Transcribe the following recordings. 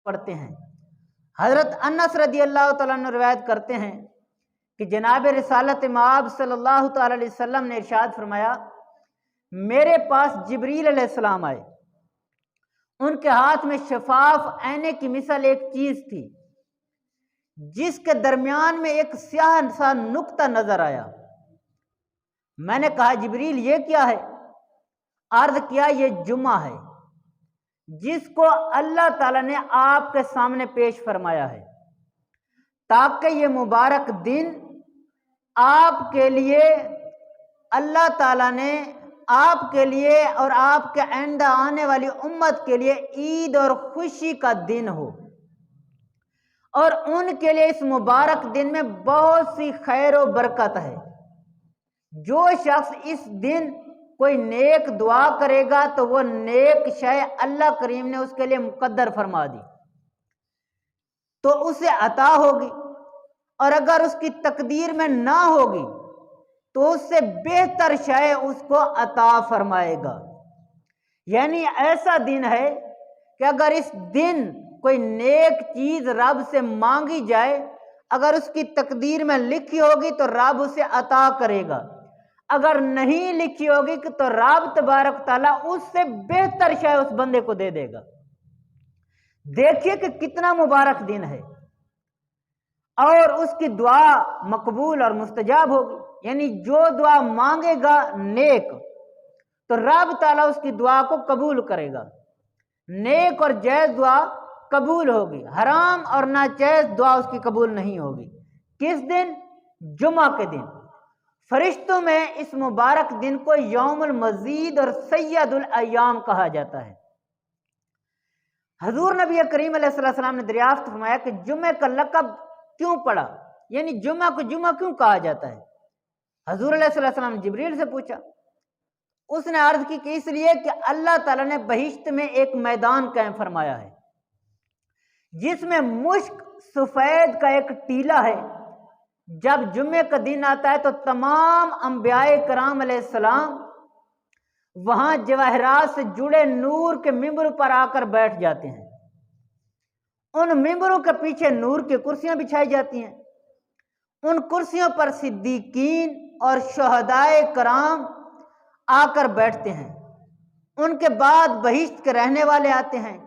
پڑھتے ہیں۔ حضرت انس رضی اللہ تعالیٰ عنہ روایت کرتے ہیں کہ جناب رسالت مآب صلی اللہ تعالیٰ علیہ وسلم نے ارشاد فرمایا، میرے پاس جبریل علیہ السلام آئے، ان کے ہاتھ میں شفاف آئینے کی مثل ایک چیز تھی جس کے درمیان میں ایک سیاہ سا نقطہ نظر آیا۔ میں نے کہا جبریل یہ کیا ہے؟ عرض کیا یہ جمعہ ہے جس کو اللہ تعالیٰ نے آپ کے سامنے پیش فرمایا ہے تاکہ یہ مبارک دن آپ کے لیے اللہ تعالیٰ نے آپ کے لیے اور آپ کے آئندہ آنے والی امت کے لیے عید اور خوشی کا دن ہو، اور ان کے لیے اس مبارک دن میں بہت سی خیر و برکت ہے۔ جو شخص اس دن کوئی نیک دعا کرے گا تو وہ نیک شے اللہ کریم نے اس کے لیے مقدر فرما دی تو اسے عطا ہوگی، اور اگر اس کی تقدیر میں نہ ہوگی تو اس سے بہتر شے اس کو عطا فرمائے گا۔ یعنی ایسا دن ہے کہ اگر اس دن کوئی نیک چیز رب سے مانگی جائے، اگر اس کی تقدیر میں لکھی ہوگی تو رب اسے عطا کرے گا، اگر نہیں لکھی ہوگی تو رب تبارک تعالیٰ اس سے بہتر شے اس بندے کو دے دے گا۔ دیکھیے کہ کتنا مبارک دن ہے، اور اس کی دعا مقبول اور مستجاب ہوگی۔ یعنی جو دعا مانگے گا نیک تو رب تعالیٰ اس کی دعا کو قبول کرے گا، نیک اور جائز دعا قبول ہوگی، حرام اور ناجائز دعا اس کی قبول نہیں ہوگی۔ کس دن؟ جمعہ کے دن۔ فرشتوں میں اس مبارک دن کو یوم المزید اور سید الایام کہا جاتا ہے۔ حضور نبی کریم علیہ السلام نے دریافت فرمایا کہ جمعہ کا لقب کیوں پڑا، یعنی جمعہ کو جمعہ کیوں کہا جاتا ہے؟ حضور علیہ السلام نے جبریل سے پوچھا، اس نے عرض کی کہ اس لیے کہ اللہ تعالیٰ نے بہشت میں ایک میدان قائم فرمایا ہے جس میں مشک سفید کا ایک ٹیلا ہے۔ جب جمعے کا دن آتا ہے تو تمام انبیاء کرام علیہ السلام وہاں جواہرات سے جڑے نور کے ممبر پر آ کر بیٹھ جاتے ہیں۔ ان ممبروں کے پیچھے نور کی کرسیاں بچھائی جاتی ہیں، ان کرسیوں پر صدیقین اور شہدائے کرام آ کر بیٹھتے ہیں۔ ان کے بعد بہشت کے رہنے والے آتے ہیں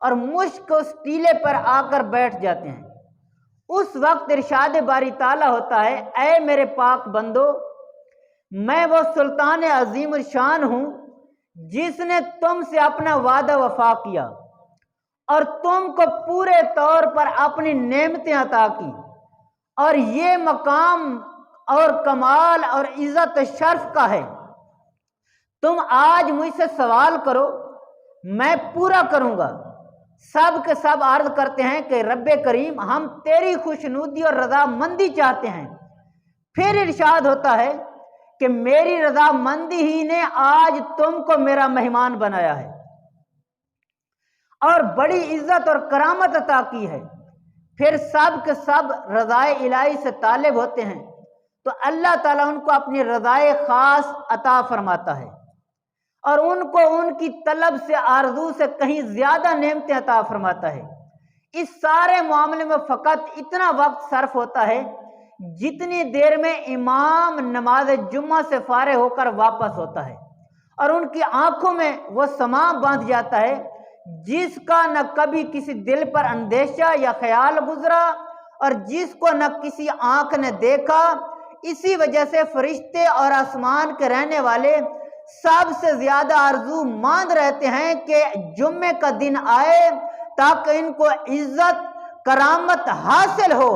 اور مشک اس ٹیلے پر آ کر بیٹھ جاتے ہیں۔ اس وقت ارشاد باری تعالیٰ ہوتا ہے، اے میرے پاک بندو، میں وہ سلطان عظیم الشان ہوں جس نے تم سے اپنا وعدہ وفا کیا اور تم کو پورے طور پر اپنی نعمتیں عطا کی، اور یہ مقام اور کمال اور عزت شرف کا ہے۔ تم آج مجھ سے سوال کرو، میں پورا کروں گا۔ سب کے سب عرض کرتے ہیں کہ رب کریم ہم تیری خوشنودی اور رضامندی چاہتے ہیں۔ پھر ارشاد ہوتا ہے کہ میری رضامندی ہی نے آج تم کو میرا مہمان بنایا ہے اور بڑی عزت اور کرامت عطا کی ہے۔ پھر سب کے سب رضائے الہی سے طالب ہوتے ہیں تو اللہ تعالیٰ ان کو اپنی رضائے خاص عطا فرماتا ہے اور ان کو ان کی طلب سے آرزو سے کہیں زیادہ نعمتیں عطا فرماتا ہے۔ اس سارے معاملے میں فقط اتنا وقت صرف ہوتا ہے جتنی دیر میں امام نماز جمعہ سے فارغ ہو کر واپس ہوتا ہے، اور ان کی آنکھوں میں وہ سما باندھ جاتا ہے جس کا نہ کبھی کسی دل پر اندیشہ یا خیال گزرا اور جس کو نہ کسی آنکھ نے دیکھا۔ اسی وجہ سے فرشتے اور آسمان کے رہنے والے سب سے زیادہ آرزو مند رہتے ہیں کہ جمعے کا دن آئے تاکہ ان کو عزت کرامت حاصل ہو۔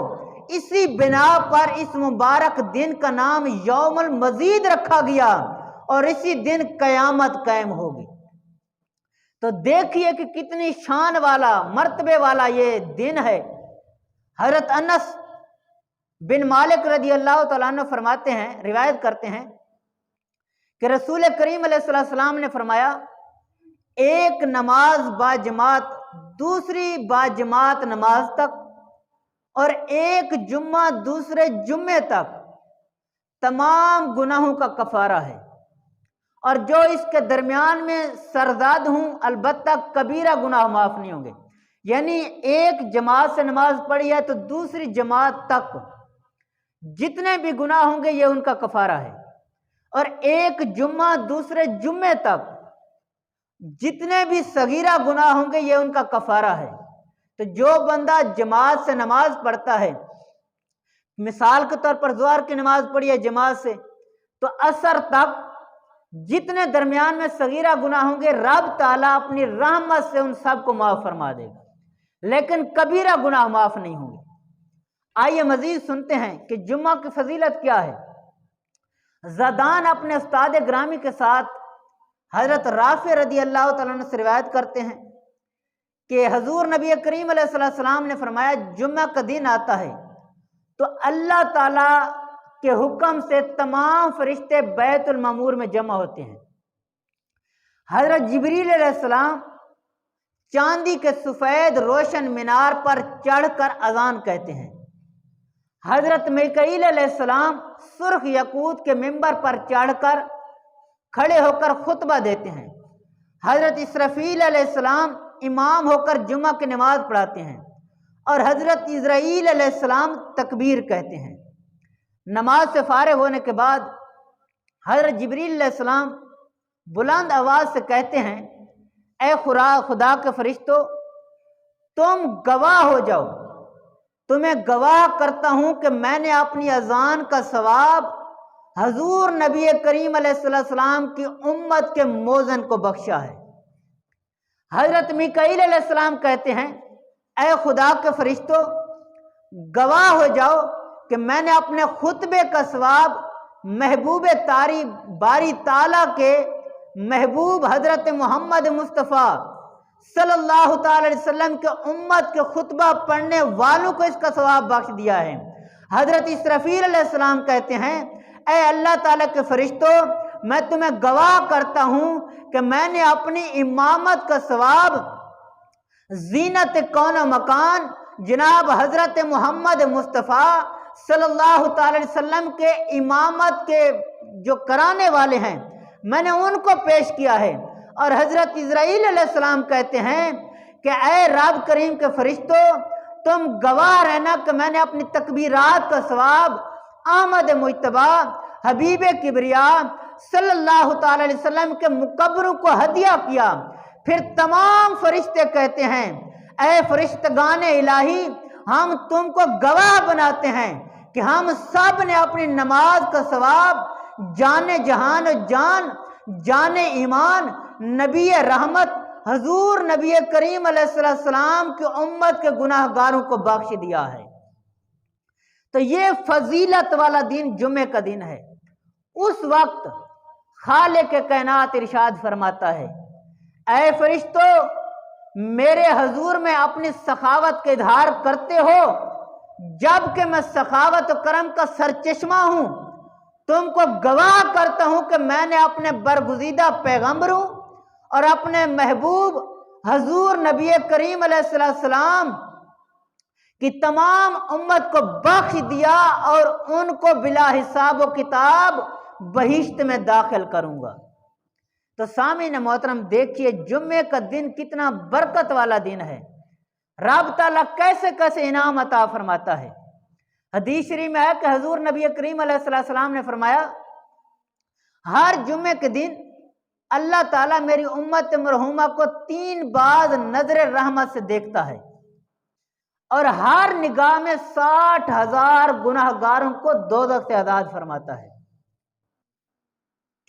اسی بنا پر اس مبارک دن کا نام یوم المزید رکھا گیا اور اسی دن قیامت قائم ہوگی۔ تو دیکھیے کہ کتنی شان والا مرتبے والا یہ دن ہے۔ حضرت انس بن مالک رضی اللہ تعالیٰ عنہ فرماتے ہیں، روایت کرتے ہیں کہ رسول کریم علیہ السلام نے فرمایا، ایک نماز با جماعت دوسری با جماعت نماز تک اور ایک جمعہ دوسرے جمعے تک تمام گناہوں کا کفارہ ہے، اور جو اس کے درمیان میں سرزاد ہوں البتہ کبیرہ گناہ معاف نہیں ہوں گے۔ یعنی ایک جماعت سے نماز پڑھی ہے تو دوسری جماعت تک جتنے بھی گناہ ہوں گے یہ ان کا کفارہ ہے، اور ایک جمعہ دوسرے جمعے تک جتنے بھی صغیرہ گناہ ہوں گے یہ ان کا کفارہ ہے۔ تو جو بندہ جماعت سے نماز پڑھتا ہے، مثال کے طور پر ظہر کی نماز پڑھی ہے جماعت سے، تو عصر تک جتنے درمیان میں صغیرہ گناہ ہوں گے رب تعالیٰ اپنی رحمت سے ان سب کو معاف فرما دے گا، لیکن کبیرہ گناہ معاف نہیں ہوں گے۔ آئیے مزید سنتے ہیں کہ جمعہ کی فضیلت کیا ہے۔ زادان اپنے استاد گرامی کے ساتھ حضرت رافع رضی اللہ تعالیٰ عنہ سے روایت کرتے ہیں کہ حضور نبی کریم علیہ السلام نے فرمایا جمعہ کا دن آتا ہے تو اللہ تعالیٰ کے حکم سے تمام فرشتے بیت المعمور میں جمع ہوتے ہیں۔ حضرت جبریل علیہ السلام چاندی کے سفید روشن مینار پر چڑھ کر اذان کہتے ہیں۔ حضرت میکائیل علیہ السلام سرخ یاقوت کے منبر پر چڑھ کر کھڑے ہو کر خطبہ دیتے ہیں۔ حضرت اسرافیل علیہ السلام امام ہو کر جمعہ کی نماز پڑھاتے ہیں، اور حضرت اسرائیل علیہ السلام تکبیر کہتے ہیں۔ نماز سے فارغ ہونے کے بعد حضرت جبریل علیہ السلام بلند آواز سے کہتے ہیں اے خدا کے فرشتوں، تم گواہ ہو جاؤ، تمہیں گواہ کرتا ہوں کہ میں نے اپنی اذان کا ثواب حضور نبی کریم علیہ السلام کی امت کے موذن کو بخشا ہے۔ حضرت میکائیل علیہ السلام کہتے ہیں اے خدا کے فرشتوں، گواہ ہو جاؤ کہ میں نے اپنے خطبے کا ثواب محبوب باری تعالیٰ کے محبوب حضرت محمد مصطفیٰ صلی اللہ تعالی علیہ وسلم کے امت کے خطبہ پڑھنے والوں کو اس کا ثواب بخش دیا ہے۔ حضرت اسرافیل علیہ السلام کہتے ہیں اے اللہ تعالیٰ کے فرشتوں، میں تمہیں گواہ کرتا ہوں کہ میں نے اپنی امامت کا ثواب زینت کون و مکان جناب حضرت محمد مصطفیٰ صلی اللہ تعالی علیہ وسلم کے امامت کے جو کرانے والے ہیں میں نے ان کو پیش کیا ہے۔ اور حضرت اسرائیل علیہ السلام کہتے ہیں کہ اے رب کریم کے فرشتوں، تم گواہ رہنا کہ میں نے اپنی تکبیرات کا ثواب احمد مجتبیٰ حبیب کبریا صلی اللہ تعالی علیہ وسلم کے مقبروں کو ہدیہ کیا۔ پھر تمام فرشتے کہتے ہیں اے فرشتگان الہی، ہم تم کو گواہ بناتے ہیں کہ ہم سب نے اپنی نماز کا ثواب جان جہان و جان ایمان نبی رحمت حضور نبی کریم علیہ السلام کی امت کے گناہ گاروں کو بخش دیا ہے۔ تو یہ فضیلت والا دن جمعے کا دن ہے۔ اس وقت خالق کائنات ارشاد فرماتا ہے اے فرشتوں، میرے حضور میں اپنی سخاوت کا اظہار کرتے ہو، جبکہ میں سخاوت و کرم کا سرچشمہ ہوں۔ تم کو گواہ کرتا ہوں کہ میں نے اپنے برگزیدہ پیغمبروں اور اپنے محبوب حضور نبی کریم علیہ السلام کی تمام امت کو بخش دیا اور ان کو بلا حساب و کتاب بہشت میں داخل کروں گا۔ تو سامعین محترم دیکھیے جمعے کا دن کتنا برکت والا دن ہے، رب تعالیٰ کیسے کیسے انعام عطا فرماتا ہے۔ حدیث شریف میں ہے کہ حضور نبی کریم علیہ السلام نے فرمایا ہر جمعے کے دن اللہ تعالیٰ میری امت مرحومہ کو 3 باز نظر رحمت سے دیکھتا ہے، اور ہر نگاہ میں 60,000 گناہ گاروں کو دوزخ سے آزاد فرماتا ہے۔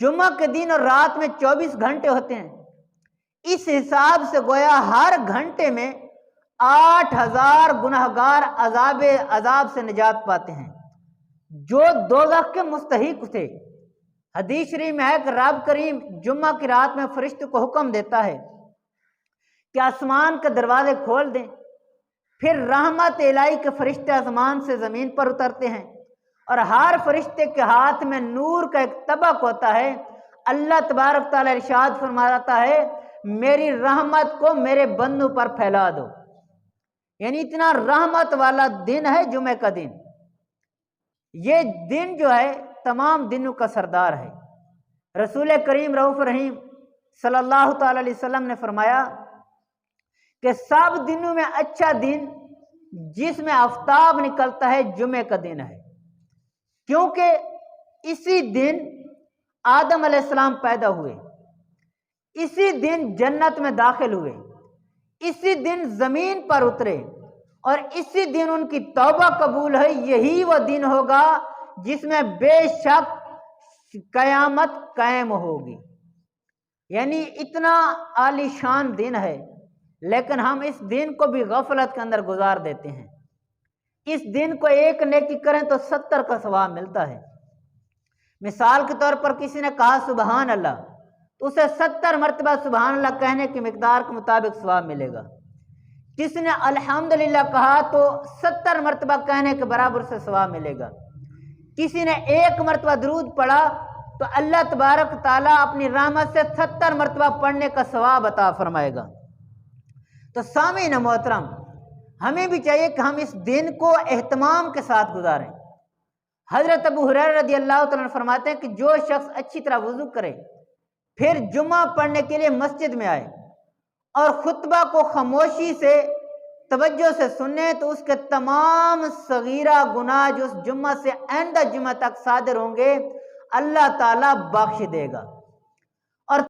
جمعہ کے دن اور رات میں 24 گھنٹے ہوتے ہیں، اس حساب سے گویا ہر گھنٹے میں 8,000 گناہ گار عذاب سے نجات پاتے ہیں جو دوزخ کے مستحق تھے۔ حدیث شریف میں ہے کہ رب کریم جمعہ کی رات میں فرشتوں کو حکم دیتا ہے کہ آسمان کے دروازے کھول دیں، پھر رحمت الہی کے فرشتے آسمان سے زمین پر اترتے ہیں، اور ہر فرشتے کے ہاتھ میں نور کا ایک طبق ہوتا ہے۔ اللہ تبارک تعالیٰ ارشاد فرماتا ہے میری رحمت کو میرے بندوں پر پھیلا دو، یعنی اتنا رحمت والا دن ہے جمعے کا دن۔ یہ دن جو ہے تمام دنوں کا سردار ہے۔ رسول کریم رؤوف رحیم صلی اللہ تعالی علیہ وسلم نے فرمایا کہ سب دنوں میں اچھا دن جس میں آفتاب نکلتا ہے جمعے کا دن ہے، کیونکہ اسی دن آدم علیہ السلام پیدا ہوئے، اسی دن جنت میں داخل ہوئے، اسی دن زمین پر اترے، اور اسی دن ان کی توبہ قبول ہے۔ یہی وہ دن ہوگا جس میں بے شک قیامت قائم ہوگی۔ یعنی اتنا عالی شان دن ہے، لیکن ہم اس دن کو بھی غفلت کے اندر گزار دیتے ہیں۔ اس دن کو ایک نیکی کریں تو 70 کا ثواب ملتا ہے۔ مثال کے طور پر کسی نے کہا سبحان اللہ، تو اسے 70 مرتبہ سبحان اللہ کہنے کی مقدار کے مطابق ثواب ملے گا۔ کسی نے الحمدللہ کہا تو 70 مرتبہ کہنے کے برابر سے ثواب ملے گا۔ کسی نے 1 مرتبہ درود پڑھا تو اللہ تبارک تعالیٰ اپنی رحمت سے 70 مرتبہ پڑھنے کا ثواب عطا فرمائے گا۔ تو سامعین محترم، ہمیں بھی چاہیے کہ ہم اس دن کو اہتمام کے ساتھ گزاریں۔ حضرت ابو ہریرہ رضی اللہ تعالیٰ عنہ فرماتے ہیں کہ جو شخص اچھی طرح وضو کرے پھر جمعہ پڑھنے کے لیے مسجد میں آئے اور خطبہ کو خاموشی سے توجہ سے سنے تو اس کے تمام صغیرہ گناہ جو اس جمعہ سے آئندہ جمعہ تک صادر ہوں گے اللہ تعالیٰ بخش دے گا۔